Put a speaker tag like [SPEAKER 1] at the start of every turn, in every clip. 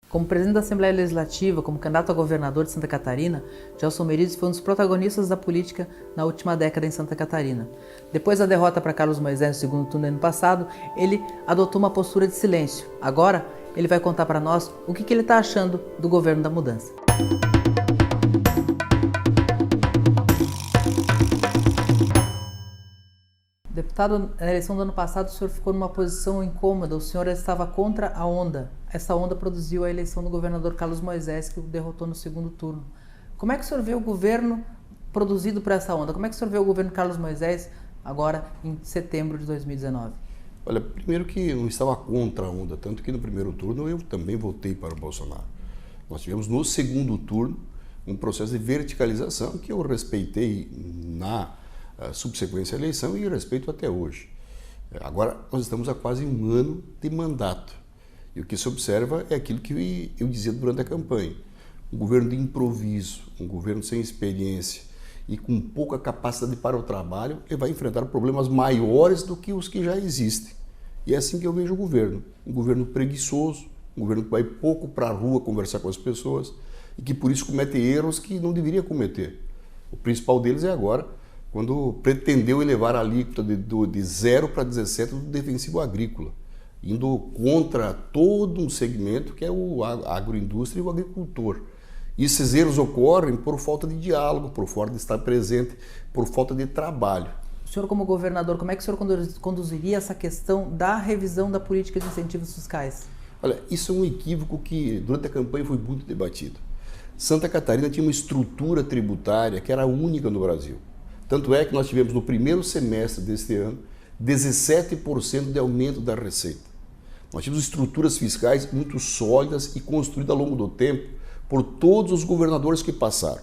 [SPEAKER 1] Como presidente da Assembleia Legislativa, como candidato a governador de Santa Catarina, Gelson Merides foi um dos protagonistas da política na última década em Santa Catarina. Depois da derrota para Carlos Moisés no segundo turno do ano passado, ele adotou uma postura de silêncio. Agora, ele vai contar para nós o que ele está achando do governo da mudança. Deputado, na eleição do ano passado, o senhor ficou numa posição incômoda, o senhor estava contra a onda. Essa onda produziu a eleição do governador Carlos Moisés, que o derrotou no segundo turno. Como é que o senhor vê o governo produzido por essa onda? Como é que o senhor vê o governo Carlos Moisés agora em setembro de 2019?
[SPEAKER 2] Olha, primeiro que eu não estava contra a onda, tanto que no primeiro turno eu também votei para o Bolsonaro. Nós tivemos no segundo turno um processo de verticalização que eu respeitei na subsequência à eleição e respeito até hoje. Agora, nós estamos há quase um ano de mandato. E o que se observa é aquilo que eu dizia durante a campanha. Um governo de improviso, um governo sem experiência e com pouca capacidade para o trabalho, ele vai enfrentar problemas maiores do que os que já existem. E é assim que eu vejo o governo. Um governo preguiçoso, um governo que vai pouco para a rua conversar com as pessoas e que por isso comete erros que não deveria cometer. O principal deles é agora, quando pretendeu elevar a alíquota de 0 para 17 do defensivo agrícola, indo contra todo um segmento que é a agroindústria e o agricultor. E esses erros ocorrem por falta de diálogo, por falta de estar presente, por falta de trabalho.
[SPEAKER 1] O senhor, como governador, como é que o senhor conduziria essa questão da revisão da política de incentivos fiscais?
[SPEAKER 2] Olha, isso é um equívoco que durante a campanha foi muito debatido. Santa Catarina tinha uma estrutura tributária que era única no Brasil. Tanto é que nós tivemos no primeiro semestre deste ano 17% de aumento da receita. Nós tivemos estruturas fiscais muito sólidas e construídas ao longo do tempo por todos os governadores que passaram.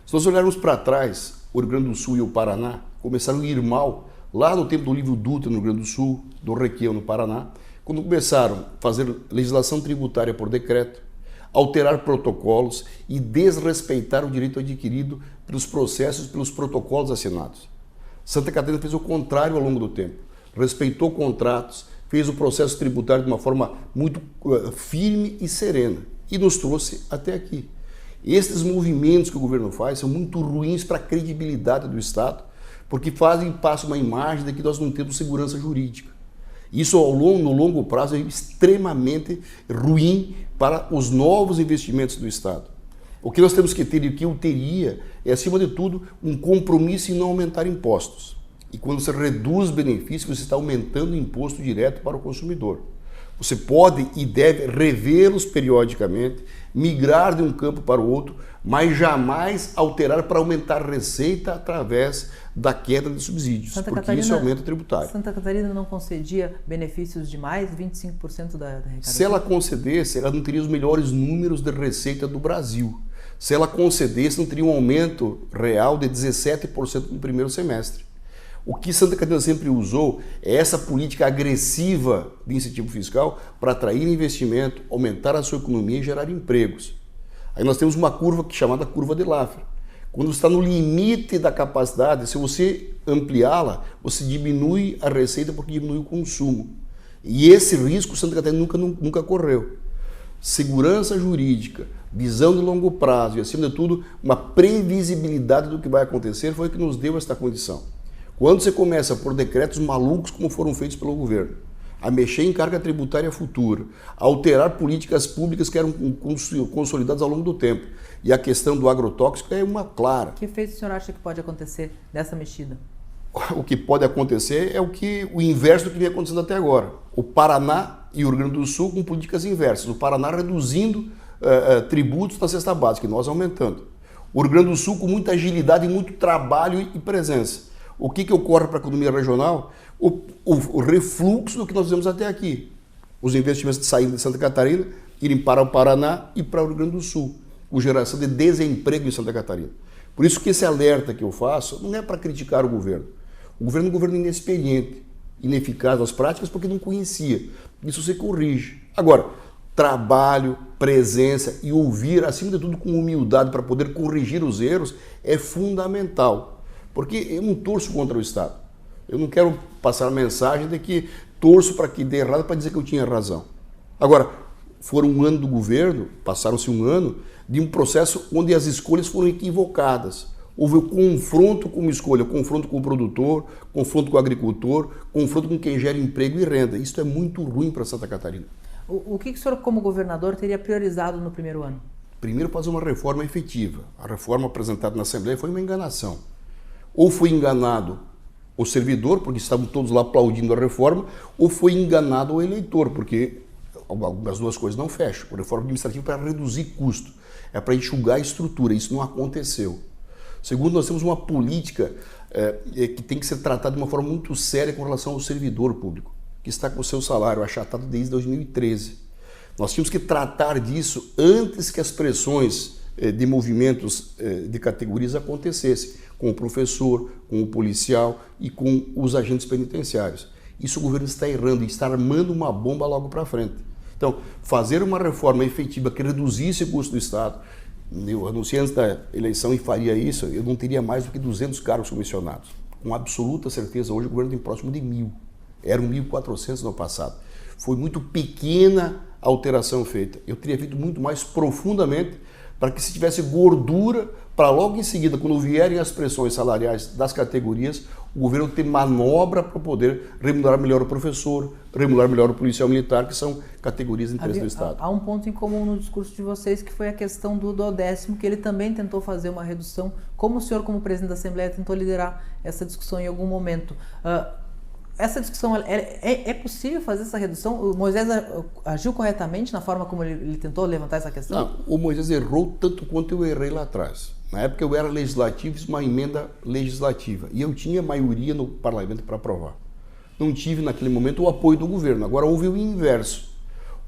[SPEAKER 2] Se nós olharmos para trás, o Rio Grande do Sul e o Paraná começaram a ir mal lá no tempo do Livro Dutra no Rio Grande do Sul, do Requião no Paraná, quando começaram a fazer legislação tributária por decreto, alterar protocolos e desrespeitar o direito adquirido pelos processos, pelos protocolos assinados. Santa Catarina fez o contrário ao longo do tempo. Respeitou contratos, fez o processo tributário de uma forma muito firme e serena e nos trouxe até aqui. Esses movimentos que o governo faz são muito ruins para a credibilidade do Estado, porque passam uma imagem de que nós não temos segurança jurídica. Isso no longo prazo é extremamente ruim para os novos investimentos do Estado. O que nós temos que ter e o que eu teria é, acima de tudo, um compromisso em não aumentar impostos. E quando você reduz benefícios, você está aumentando o imposto direto para o consumidor. Você pode e deve revê-los periodicamente, migrar de um campo para o outro, mas jamais alterar para aumentar receita através da queda de subsídios, porque isso aumenta o tributário.
[SPEAKER 1] Santa Catarina não concedia benefícios de mais 25% da arrecadação?
[SPEAKER 2] Se ela concedesse, ela não teria os melhores números de receita do Brasil. Se ela concedesse, não teria um aumento real de 17% no primeiro semestre. O que Santa Catarina sempre usou é essa política agressiva de incentivo fiscal para atrair investimento, aumentar a sua economia e gerar empregos. Aí nós temos uma curva chamada curva de Laffer. Quando está no limite da capacidade, se você ampliá-la, você diminui a receita porque diminui o consumo. E esse risco Santa Catarina nunca correu. Segurança jurídica, visão de longo prazo e, acima de tudo, uma previsibilidade do que vai acontecer foi o que nos deu esta condição. Quando você começa por decretos malucos como foram feitos pelo governo, a mexer em carga tributária futura, a alterar políticas públicas que eram consolidadas ao longo do tempo, e a questão do agrotóxico é uma clara.
[SPEAKER 1] Que efeito o senhor acha que pode acontecer dessa mexida?
[SPEAKER 2] O que pode acontecer é o inverso do que vem acontecendo até agora. O Paraná e o Rio Grande do Sul com políticas inversas. O Paraná reduzindo tributos na cesta básica e nós aumentando. O Rio Grande do Sul com muita agilidade, muito trabalho e presença. O que ocorre para a economia regional? O refluxo do que nós fizemos até aqui. Os investimentos saindo de Santa Catarina, irem para o Paraná e para o Rio Grande do Sul, com geração de desemprego em Santa Catarina. Por isso que esse alerta que eu faço não é para criticar o governo. O governo é um governo inexperiente, ineficaz nas práticas porque não conhecia. Isso se corrige. Agora, trabalho, presença e ouvir, acima de tudo com humildade para poder corrigir os erros, é fundamental. Porque eu não torço contra o Estado. Eu não quero passar a mensagem de que torço para que dê errado para dizer que eu tinha razão. Agora, foram um ano do governo, passaram-se um ano, de um processo onde as escolhas foram equivocadas. Houve o confronto com uma escolha, confronto com o produtor, confronto com o agricultor, confronto com quem gera emprego e renda. Isso é muito ruim para Santa Catarina.
[SPEAKER 1] O que o senhor, como governador, teria priorizado no primeiro ano?
[SPEAKER 2] Primeiro, fazer uma reforma efetiva. A reforma apresentada na Assembleia foi uma enganação. Ou foi enganado o servidor, porque estavam todos lá aplaudindo a reforma, ou foi enganado o eleitor, porque as duas coisas não fecham. A reforma administrativa é para reduzir custo, é para enxugar a estrutura. Isso não aconteceu. Segundo, nós temos uma política que tem que ser tratada de uma forma muito séria com relação ao servidor público, que está com o seu salário achatado desde 2013. Nós tínhamos que tratar disso antes que as pressões de movimentos de categorias acontecessem, com o professor, com o policial e com os agentes penitenciários. Isso o governo está errando e está armando uma bomba logo para frente. Então, fazer uma reforma efetiva que reduzisse o custo do Estado. Eu anunciei antes da eleição e faria isso, eu não teria mais do que 200 cargos comissionados. Com absoluta certeza, hoje o governo tem próximo de 1.000. Eram 1.400 no passado. Foi muito pequena a alteração feita. Eu teria feito muito mais profundamente para que se tivesse gordura para logo em seguida, quando vierem as pressões salariais das categorias, o governo ter manobra para poder remunerar melhor o professor, remunerar melhor o policial militar, que são categorias de interesse do Estado.
[SPEAKER 1] Há um ponto em comum no discurso de vocês, que foi a questão do 10º, que ele também tentou fazer uma redução. Como o senhor, como presidente da Assembleia, tentou liderar essa discussão em algum momento? Essa discussão, é possível fazer essa redução? O Moisés agiu corretamente na forma como ele tentou levantar essa questão?
[SPEAKER 2] Não, o Moisés errou tanto quanto eu errei lá atrás. Na época eu era legislativo, fiz uma emenda legislativa e eu tinha maioria no parlamento para aprovar. Não tive naquele momento o apoio do governo. Agora houve o inverso.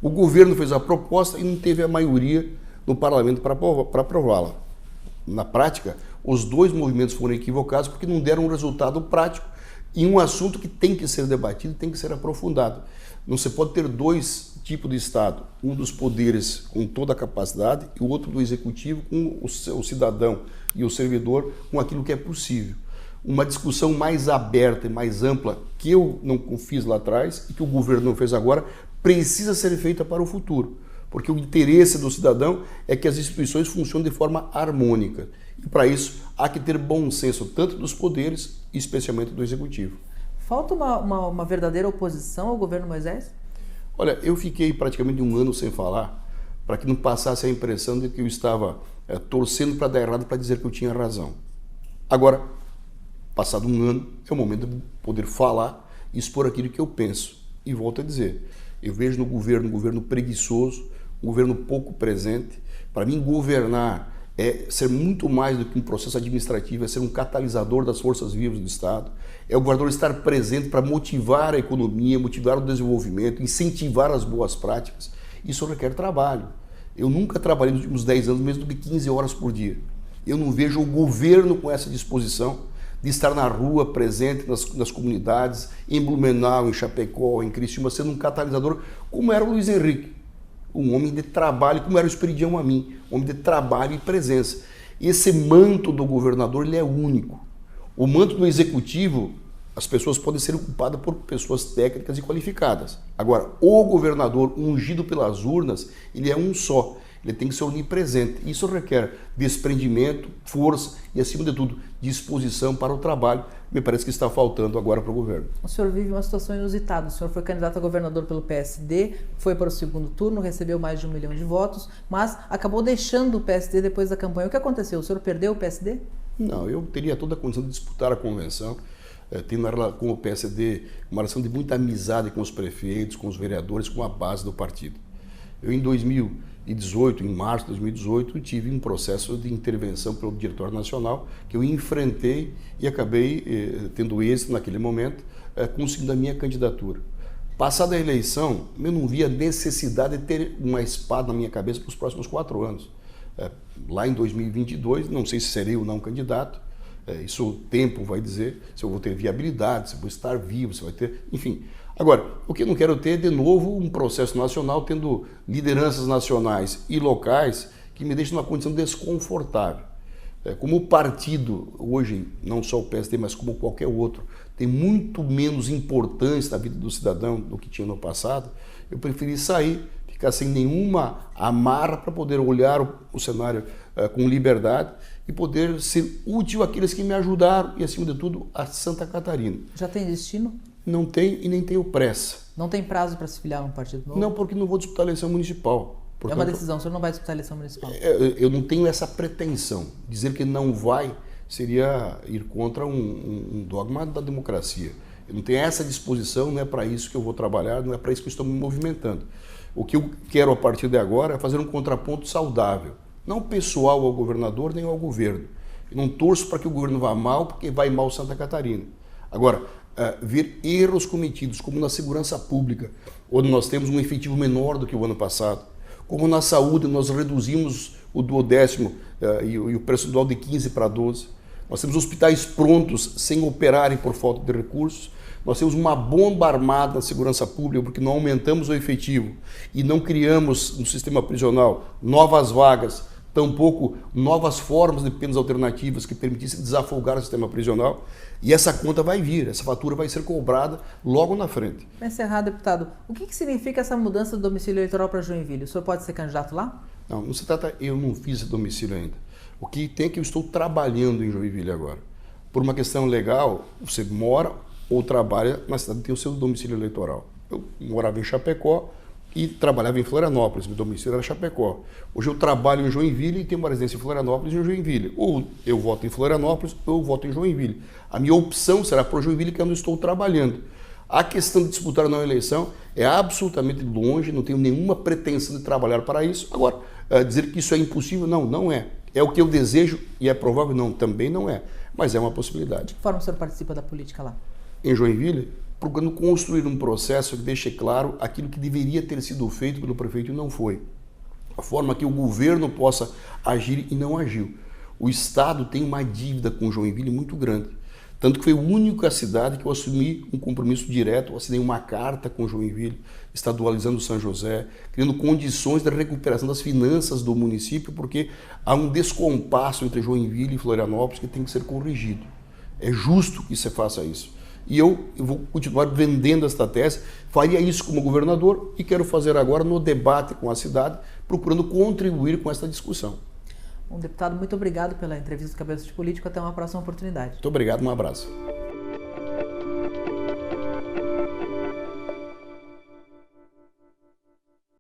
[SPEAKER 2] O governo fez a proposta e não teve a maioria no parlamento para aprová-la. Na prática, os dois movimentos foram equivocados porque não deram um resultado prático e um assunto que tem que ser debatido, tem que ser aprofundado. Não se pode ter dois tipos de Estado, um dos poderes com toda a capacidade e o outro do executivo com o cidadão e o servidor com aquilo que é possível. Uma discussão mais aberta e mais ampla, que eu não fiz lá atrás e que o governo não fez agora, precisa ser feita para o futuro, porque o interesse do cidadão é que as instituições funcionem de forma harmônica. E para isso há que ter bom senso tanto dos poderes, especialmente do executivo.
[SPEAKER 1] Falta uma verdadeira oposição ao governo Moisés?
[SPEAKER 2] Olha, eu fiquei praticamente um ano sem falar para que não passasse a impressão de que eu estava torcendo para dar errado para dizer que eu tinha razão. Agora, passado um ano, é o momento de poder falar e expor aquilo que eu penso. E volto a dizer, eu vejo no governo um governo preguiçoso, um governo pouco presente. Para mim, governar é ser muito mais do que um processo administrativo, é ser um catalisador das forças vivas do Estado, é o governador estar presente para motivar a economia, motivar o desenvolvimento, incentivar as boas práticas. Isso requer trabalho. Eu nunca trabalhei nos últimos 10 anos menos do que 15 horas por dia. Eu não vejo o governo com essa disposição de estar na rua, presente nas comunidades, em Blumenau, em Chapecó, em Criciúma, sendo um catalisador, como era o Luiz Henrique. Um homem de trabalho, como era o Esperidião Amin, um homem de trabalho e presença. Esse manto do governador ele é único. O manto do executivo, as pessoas podem ser ocupadas por pessoas técnicas e qualificadas. Agora, o governador ungido pelas urnas, ele é um só. Ele tem que ser onipresente. Isso requer desprendimento, força e, acima de tudo, disposição para o trabalho. Me parece que está faltando agora para o governo.
[SPEAKER 1] O senhor vive uma situação inusitada. O senhor foi candidato a governador pelo PSD, foi para o segundo turno, recebeu mais de 1 milhão de votos, mas acabou deixando o PSD depois da campanha. O que aconteceu? O senhor perdeu o PSD?
[SPEAKER 2] Não, eu teria toda a condição de disputar a convenção. Tenho com o PSD uma relação de muita amizade com os prefeitos, com os vereadores, com a base do partido. Eu, em 2018, em março de 2018, tive um processo de intervenção pelo Diretório Nacional que eu enfrentei e acabei tendo êxito naquele momento, conseguindo a minha candidatura. Passada a eleição, eu não via necessidade de ter uma espada na minha cabeça para os próximos 4 anos. Lá em 2022, não sei se serei ou não candidato, isso o tempo vai dizer, se eu vou ter viabilidade, se eu vou estar vivo, se vai ter, enfim. Agora, o que eu não quero ter é, de novo, um processo nacional tendo lideranças nacionais e locais que me deixem numa condição desconfortável. Como o partido, hoje, não só o PSD, mas como qualquer outro, tem muito menos importância na vida do cidadão do que tinha no passado, eu preferi sair, ficar sem nenhuma amarra para poder olhar o cenário com liberdade e poder ser útil àqueles que me ajudaram e, acima de tudo, a Santa Catarina.
[SPEAKER 1] Já tem destino?
[SPEAKER 2] Não tenho e nem tenho pressa.
[SPEAKER 1] Não tem prazo para se filiar a um partido novo?
[SPEAKER 2] Não, porque não vou disputar a eleição municipal. Portanto,
[SPEAKER 1] é uma decisão, o senhor não vai disputar a eleição municipal?
[SPEAKER 2] Eu não tenho essa pretensão. Dizer que não vai seria ir contra um dogma da democracia. Eu não tenho essa disposição, não é para isso que eu vou trabalhar, não é para isso que eu estou me movimentando. O que eu quero a partir de agora é fazer um contraponto saudável. Não pessoal ao governador nem ao governo. Eu não torço para que o governo vá mal, porque vai mal Santa Catarina. Agora, ver erros cometidos, como na segurança pública, onde nós temos um efetivo menor do que o ano passado, como na saúde nós reduzimos o duodécimo e o percentual de 15 para 12, nós temos hospitais prontos sem operarem por falta de recursos, nós temos uma bomba armada na segurança pública porque não aumentamos o efetivo e não criamos no sistema prisional novas vagas, tampouco novas formas de penas alternativas que permitissem desafogar o sistema prisional. E essa conta vai vir, essa fatura vai ser cobrada logo na frente.
[SPEAKER 1] Para encerrar, deputado, o que significa essa mudança do domicílio eleitoral para Joinville? O senhor pode ser candidato lá?
[SPEAKER 2] Não, não se trata, eu não fiz esse domicílio ainda. O que tem é que eu estou trabalhando em Joinville agora. Por uma questão legal, você mora ou trabalha na cidade que tem o seu domicílio eleitoral. Eu morava em Chapecó e trabalhava em Florianópolis, meu domicílio era Chapecó. Hoje eu trabalho em Joinville e tenho uma residência em Florianópolis e em Joinville. Ou eu voto em Florianópolis ou eu voto em Joinville. A minha opção será por Joinville, que é onde eu estou trabalhando. A questão de disputar na eleição é absolutamente longe, não tenho nenhuma pretensão de trabalhar para isso. Agora, dizer que isso é impossível, não é. É o que eu desejo e é provável? Não, também não é. Mas é uma possibilidade.
[SPEAKER 1] De que forma o senhor participa da política lá?
[SPEAKER 2] Em Joinville, procurando construir um processo que deixe claro aquilo que deveria ter sido feito pelo prefeito e não foi. A forma que o governo possa agir e não agiu. O Estado tem uma dívida com Joinville muito grande. Tanto que foi a única cidade que eu assumi um compromisso direto, eu assinei uma carta com Joinville, estadualizando São José, criando condições de recuperação das finanças do município, porque há um descompasso entre Joinville e Florianópolis que tem que ser corrigido. É justo que você faça isso. E eu vou continuar vendendo esta tese, faria isso como governador e quero fazer agora no debate com a cidade, procurando contribuir com esta discussão.
[SPEAKER 1] Bom, deputado, muito obrigado pela entrevista do Cabeça de Político. Até uma próxima oportunidade.
[SPEAKER 2] Muito obrigado, um abraço.